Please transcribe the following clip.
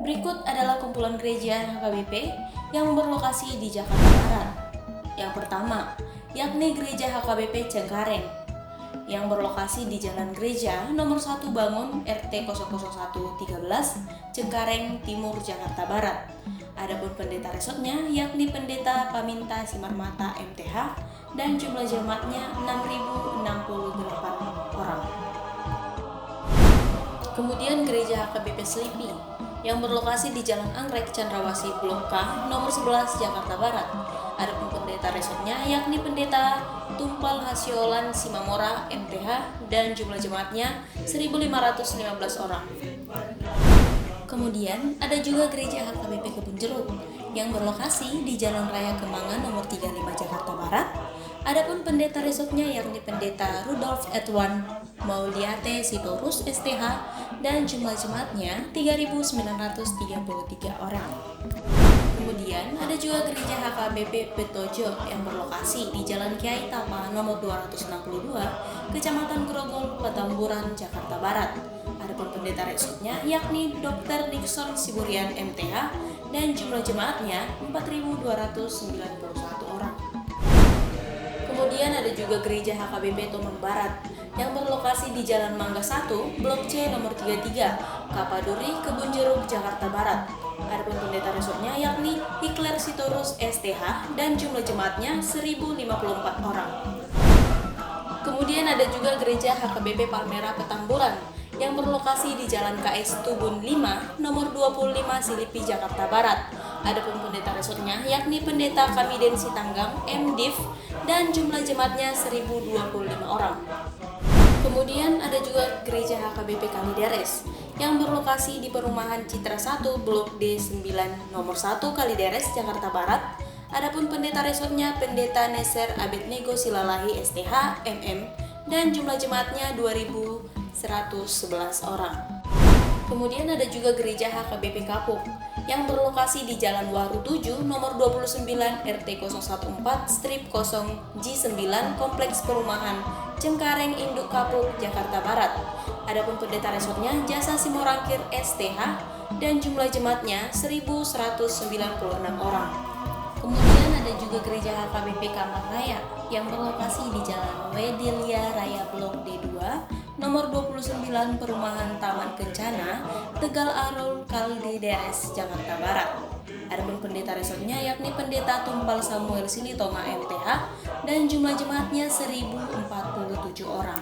Berikut adalah kumpulan gereja HKBP yang berlokasi di Jakarta Barat. Yang pertama, yakni Gereja HKBP Cengkareng, yang berlokasi di Jalan Gereja nomor 1 Bangun RT 00113 Cengkareng Timur, Jakarta Barat. Adapun pendeta resotnya yakni Pendeta Paminta Simarmata MTH dan jumlah jemaatnya 6.068 orang. Kemudian Gereja HKBP Selipi yang berlokasi di Jalan Anggrek Cendrawasih Blok K nomor 11 Jakarta Barat. Adapun pendeta resotnya yakni Pendeta Tumpal Hasiolan Simamora MTH dan jumlah jemaatnya 1.515 orang. Kemudian ada juga Gereja HKBP Kebun Jeruk yang berlokasi di Jalan Raya Kembangan nomor 35 Jakarta Barat. Adapun pendeta resotnya yakni Pendeta Rudolf Edwan Mauliate Sitorus STH dan jumlah jemaatnya 3.933 orang. Kemudian ada juga Gereja HKBP Petojo yang berlokasi di Jalan Kiai Tapa nomor 262, Kecamatan Grogol, Petamburan, Jakarta Barat. Adapun pendeta resotnya yakni Dr. Nixon Siburian MTH dan jumlah jemaatnya 4.291 orang. Kemudian ada juga Gereja HKBP Tomang Barat yang berlokasi di Jalan Mangga 1, Blok C nomor 33, Kapaduri, Kebun Jeruk, Jakarta Barat. Adapun pendeta resotnya yakni Hikler Sitorus STH dan jumlah jemaatnya 1.054 orang. Kemudian ada juga Gereja HKBP Palmera Petamburan yang berlokasi di Jalan KS Tubun 5 nomor 25 Silipi, Jakarta Barat. Adapun pendeta resotnya yakni Pendeta Kamiden Sitanggang MDiv dan jumlah jemaatnya 1.025 orang. Kemudian ada juga Gereja HKBP Kalideres yang berlokasi di Perumahan Citra 1 Blok D9 nomor 1 Kalideres, Jakarta Barat. Adapun pendeta resotnya Pendeta Neser Abednego Silalahi STH MM dan jumlah jemaatnya 2.111 orang. Kemudian ada juga Gereja HKBP Kapuk yang berlokasi di Jalan Waru 7 nomor 29 RT 014/0 G9 Kompleks Perumahan Cengkareng Induk Kapuk, Jakarta Barat. Adapun pendeta resotnya Jasa Simorangkir STH dan jumlah jemaatnya 1.196 orang. Kemudian ada juga Gereja HKBP Kamar Raya yang berlokasi di Jalan Wedilia Raya Blok D2 nomor 29 Perumahan Taman Kencana, Tegal Arul, Kalideres, Jakarta Barat. Adapun pendeta resotnya yakni Pendeta Tumpal Samuel Silitonga MTH dan jumlah jemaatnya 1.047 orang.